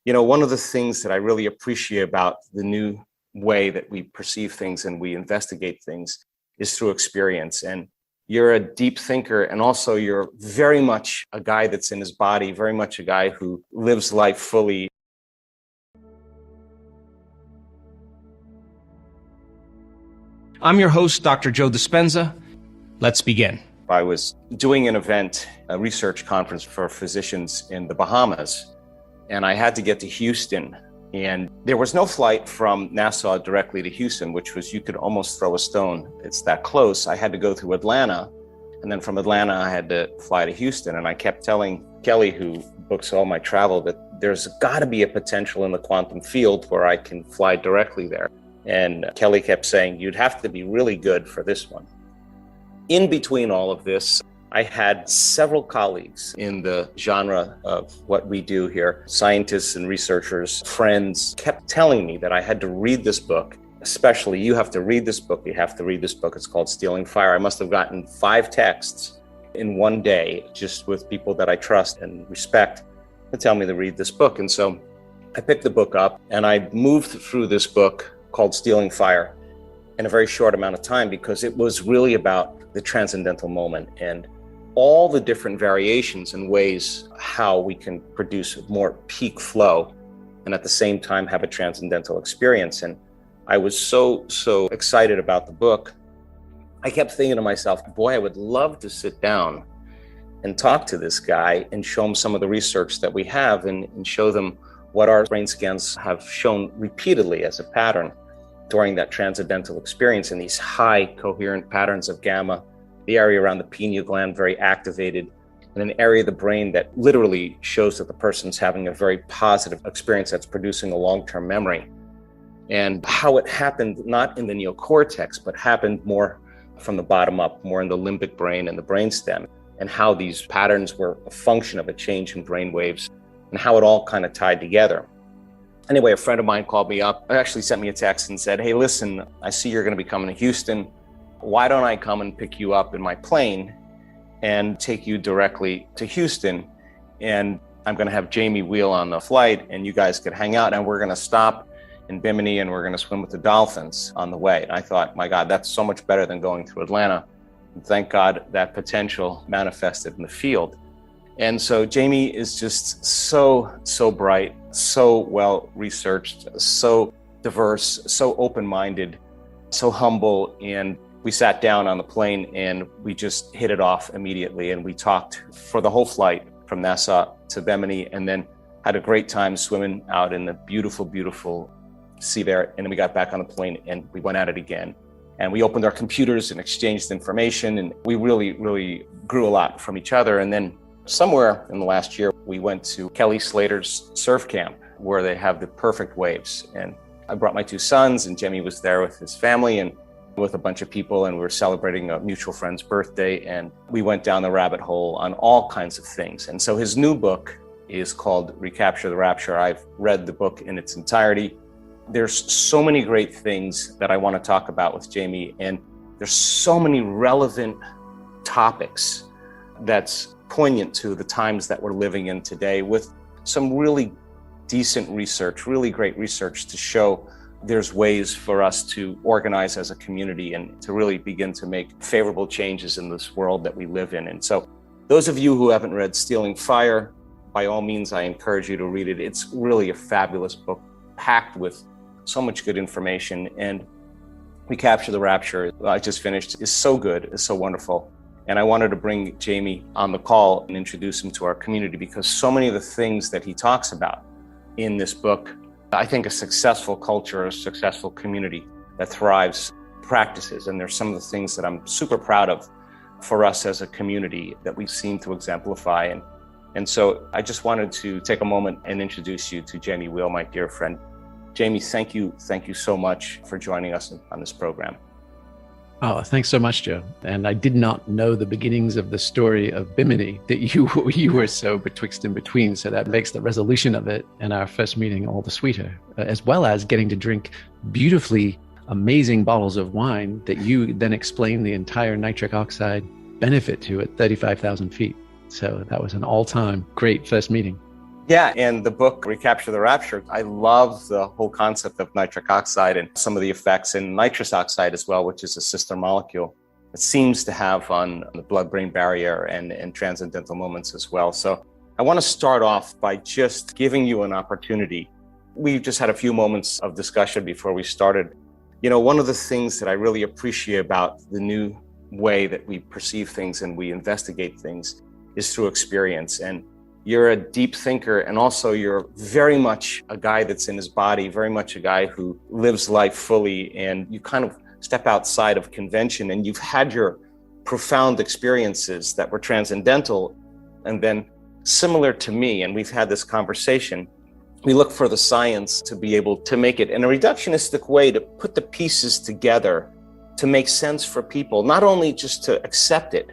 One of the things that I really appreciate about the new way that we perceive things and we investigate things is through experience. And you're a deep thinker, and also you're very much a guy that's in his body, very much a guy who lives life fully. I'm your host, Dr. Joe Dispenza. Let's begin. I was doing an event, a research conference for physicians in the Bahamas, and I had to get to Houston. And there was no flight from Nassau directly to Houston, which was, you could almost throw a stone. It's that close. I had to go through Atlanta. And then from Atlanta, I had to fly to Houston. And I kept telling Kelly, who books all my travel, that there's got to be a potential in the quantum field where I can fly directly there. And Kelly kept saying, you'd have to be really good for this one. In between all of this, I had several colleagues in the genre of what we do here, scientists and researchers, friends, kept telling me that I had to read this book. Especially, you have to read this book. You have to read this book. It's called Stealing Fire. I must have gotten 5 texts in one day, just with people that I trust and respect, to tell me to read this book. And so I picked the book up and I moved through this book called Stealing Fire in a very short amount of time, because it was really about the transcendental moment and all the different variations and ways how we can produce more peak flow and at the same time have a transcendental experience. And I was so excited about the book. I kept thinking to myself, boy, I would love to sit down and talk to this guy and show him some of the research that we have and show them what our brain scans have shown repeatedly as a pattern during that transcendental experience, in these high coherent patterns of gamma, the area around the pineal gland very activated, and an area of the brain that literally shows that the person's having a very positive experience that's producing a long-term memory. And how it happened, not in the neocortex, but happened more from the bottom up, more in the limbic brain and the brainstem, and how these patterns were a function of a change in brain waves and how it all kind of tied together. Anyway, a friend of mine called me up, actually sent me a text and said, hey, listen, I see you're going to be coming to Houston. Why don't I come and pick you up in my plane and take you directly to Houston? And I'm going to have Jamie Wheal on the flight, and you guys could hang out, and we're going to stop in Bimini and we're going to swim with the dolphins on the way. And I thought, my God, that's so much better than going through Atlanta. And thank God that potential manifested in the field. And so Jamie is just so bright, so well researched, so diverse, so open-minded, so humble. And we sat down on the plane and we just hit it off immediately. And we talked for the whole flight from Nassau to Bimini, and then had a great time swimming out in the beautiful, beautiful sea there. And then we got back on the plane and we went at it again. And we opened our computers and exchanged information. And we really grew a lot from each other. And then somewhere in the last year, we went to Kelly Slater's surf camp where they have the perfect waves. And I brought my 2 sons, and Jimmy was there with his family and with a bunch of people, and we were celebrating a mutual friend's birthday. And we went down the rabbit hole on all kinds of things. And so his new book is called Recapture the Rapture. I've read the book in its entirety. There's so many great things that I want to talk about with Jamie, and there's so many relevant topics that's poignant to the times that we're living in today, with some really decent research, really great research to show there's ways for us to organize as a community and to really begin to make favorable changes in this world that we live in. And so those of you who haven't read Stealing Fire, by all means, I encourage you to read it. It's really a fabulous book, packed with so much good information. And Recapture the Rapture, I just finished, is so good, is so wonderful. And I wanted to bring Jamie on the call and introduce him to our community, because so many of the things that he talks about in this book, I think a successful culture, a successful community that thrives practices. And there's some of the things that I'm super proud of for us as a community that we seem to exemplify. And so I just wanted to take a moment and introduce you to Jamie Wheal, my dear friend. Jamie, thank you so much for joining us on this program. Oh, thanks so much, Joe. And I did not know the beginnings of the story of Bimini, that you were so betwixt and between. So that makes the resolution of it and our first meeting all the sweeter, as well as getting to drink beautifully amazing bottles of wine that you then explain the entire nitric oxide benefit to at 35,000 feet. So that was an all-time great first meeting. Yeah, and the book, Recapture the Rapture, I love the whole concept of nitric oxide and some of the effects in nitrous oxide as well, which is a sister molecule. It seems to have on the blood-brain barrier and transcendental moments as well. So I want to start off by just giving you an opportunity. We just had a few moments of discussion before we started. You know, one of the things that I really appreciate about the new way that we perceive things and we investigate things is through experience. And you're a deep thinker, and also you're very much a guy that's in his body, very much a guy who lives life fully, and you kind of step outside of convention, and you've had your profound experiences that were transcendental. And then similar to me, and we've had this conversation, we look for the science to be able to make it in a reductionistic way, to put the pieces together to make sense for people, not only just to accept it,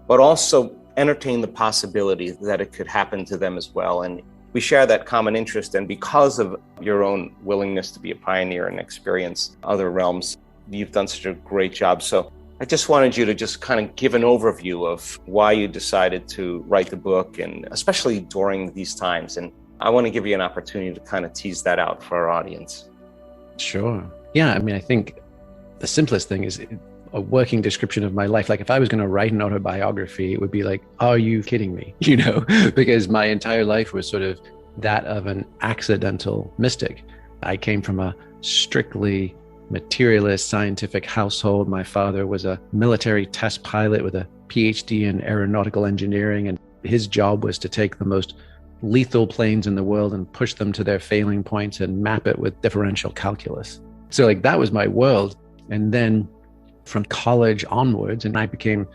but also entertain the possibility that it could happen to them as well. And we share that common interest. And because of your own willingness to be a pioneer and experience other realms, you've done such a great job. So I just wanted you to just kind of give an overview of why you decided to write the book, and especially during these times. And I want to give you an opportunity to kind of tease that out for our audience. Sure. Yeah. I mean, I think the simplest thing is a working description of my life. Like if I was going to write an autobiography, it would be like, are you kidding me? You know, because my entire life was sort of that of an accidental mystic. I came from a strictly materialist scientific household. My father was a military test pilot with a PhD in aeronautical engineering, and his job was to take the most lethal planes in the world and push them to their failing points and map it with differential calculus. So like that was my world. And then from college onwards, and I became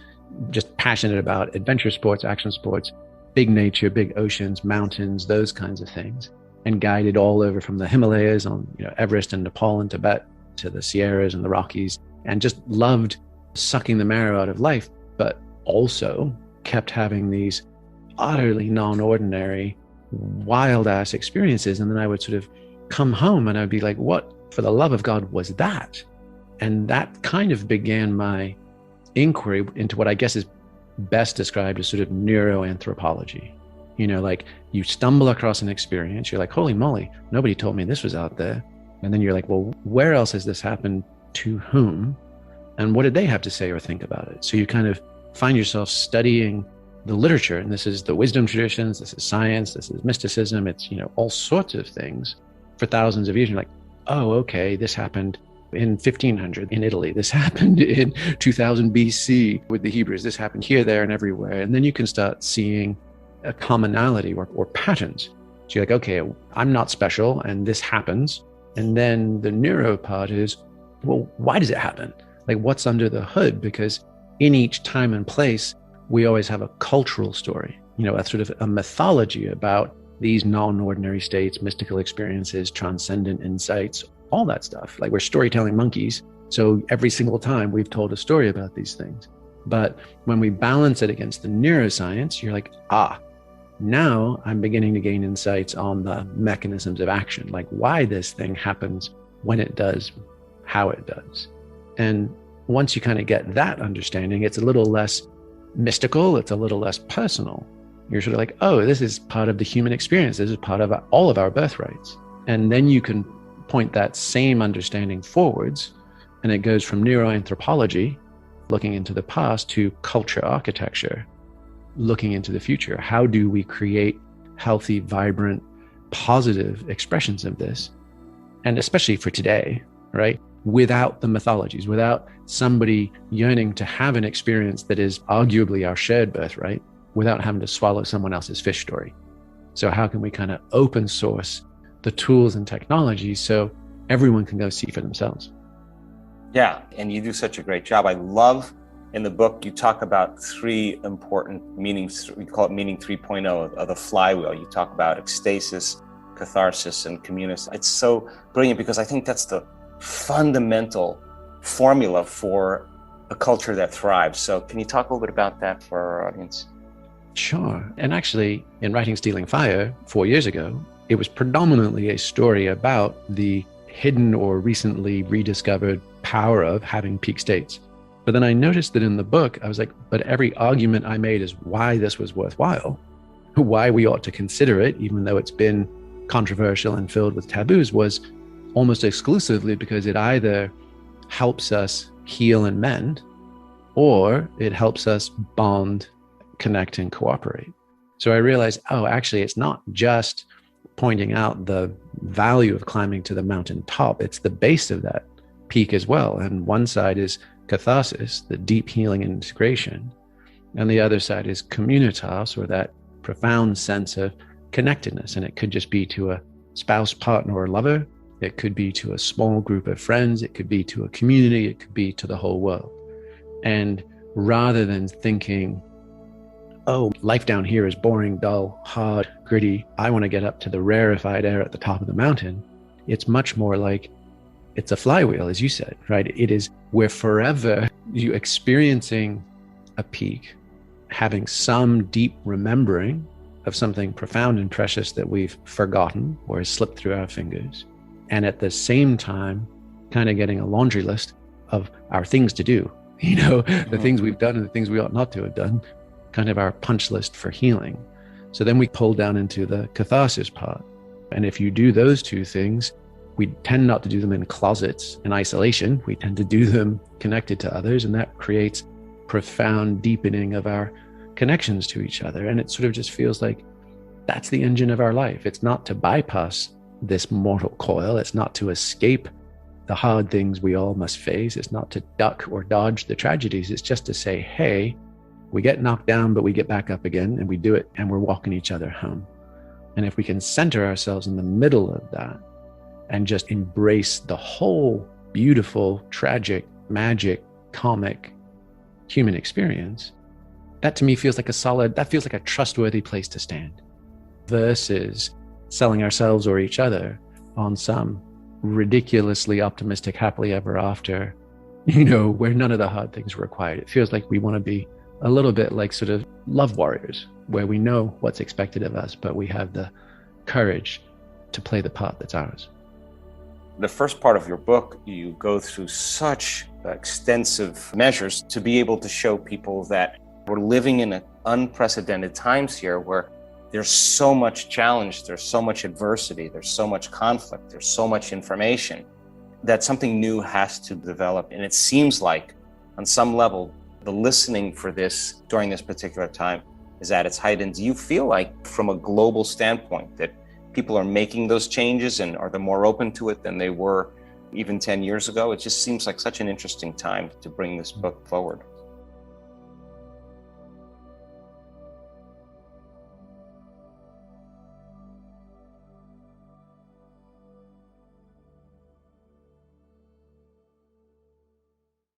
just passionate about adventure sports, action sports, big nature, big oceans, mountains, those kinds of things, and guided all over from the Himalayas on, Everest and Nepal and Tibet to the Sierras and the Rockies, and just loved sucking the marrow out of life, but also kept having these utterly non-ordinary, wild ass experiences. And then I would sort of come home and I'd be like, what for the love of God was that? And that kind of began my inquiry into what I guess is best described as sort of neuroanthropology. Like you stumble across an experience, you're like, holy moly, nobody told me this was out there. And then you're like, well, where else has this happened, to whom? And what did they have to say or think about it? So you kind of find yourself studying the literature, and this is the wisdom traditions, this is science, this is mysticism, it's, all sorts of things for thousands of years. You're like, oh, okay, this happened in 1500 in Italy. This happened in 2000 BC with the Hebrews. This happened here, there, and everywhere. And then you can start seeing a commonality or patterns. So you're like, okay, I'm not special, and this happens. And then the neuro part is, well, why does it happen? Like what's under the hood? Because in each time and place, we always have a cultural story, a sort of a mythology about these non-ordinary states, mystical experiences, transcendent insights, all that stuff. Like we're storytelling monkeys. So every single time we've told a story about these things. But when we balance it against the neuroscience, you're like, now I'm beginning to gain insights on the mechanisms of action, like why this thing happens, when it does, how it does. And once you kind of get that understanding, it's a little less mystical, it's a little less personal. You're sort of like, oh, this is part of the human experience. This is part of all of our birthrights. And then you can point that same understanding forwards, and it goes from neuroanthropology, looking into the past, to culture architecture, looking into the future. How do we create healthy, vibrant, positive expressions of this? And especially for today, right? Without the mythologies, without somebody yearning to have an experience that is arguably our shared birthright, without having to swallow someone else's fish story. So how can we kind of open source the tools and technologies so everyone can go see for themselves? Yeah, and you do such a great job. I love in the book, you talk about three important meanings. We call it meaning 3.0 of the flywheel. You talk about ecstasis, catharsis, and communis. It's so brilliant because I think that's the fundamental formula for a culture that thrives. So can you talk a little bit about that for our audience? Sure. And actually, in writing Stealing Fire 4 years ago, it was predominantly a story about the hidden or recently rediscovered power of having peak states. But then I noticed that in the book, I was like, but every argument I made is why this was worthwhile. why we ought to consider it, even though it's been controversial and filled with taboos, was almost exclusively because it either helps us heal and mend, or it helps us bond, connect, and cooperate. So I realized, actually, it's not just pointing out the value of climbing to the mountain top, it's the base of that peak as well. And one side is catharsis, the deep healing and integration. And the other side is communitas, or that profound sense of connectedness. And it could just be to a spouse, partner, or lover. It could be to a small group of friends. It could be to a community. It could be to the whole world. And rather than thinking, life down here is boring, dull, hard, gritty, I want to get up to the rarefied air at the top of the mountain, it's much more like it's a flywheel, as you said, right? It is, we're forever you experiencing a peak, having some deep remembering of something profound and precious that we've forgotten or has slipped through our fingers. And at the same time, kind of getting a laundry list of our things to do, the things we've done and the things we ought not to have done, kind of our punch list for healing. So then we pull down into the catharsis part. And if you do those two things, we tend not to do them in closets, in isolation. We tend to do them connected to others, and that creates profound deepening of our connections to each other. And it sort of just feels like that's the engine of our life. It's not to bypass this mortal coil. It's not to escape the hard things we all must face. It's not to duck or dodge the tragedies. It's just to say, hey, we get knocked down, but we get back up again, and we do it, and we're walking each other home. And if we can center ourselves in the middle of that and just embrace the whole beautiful, tragic, magic, comic human experience, that to me feels like a trustworthy place to stand, versus selling ourselves or each other on some ridiculously optimistic, happily ever after, where none of the hard things are required. It feels like we want to be a little bit like sort of love warriors, where we know what's expected of us, but we have the courage to play the part that's ours. The first part of your book, you go through such extensive measures to be able to show people that we're living in unprecedented times here, where there's so much challenge, there's so much adversity, there's so much conflict, there's so much information, that something new has to develop. And it seems like, on some level, the listening for this during this particular time is at its height. And do you feel like, from a global standpoint, that people are making those changes and are they more open to it than they were even 10 years ago? It just seems like such an interesting time to bring this book forward.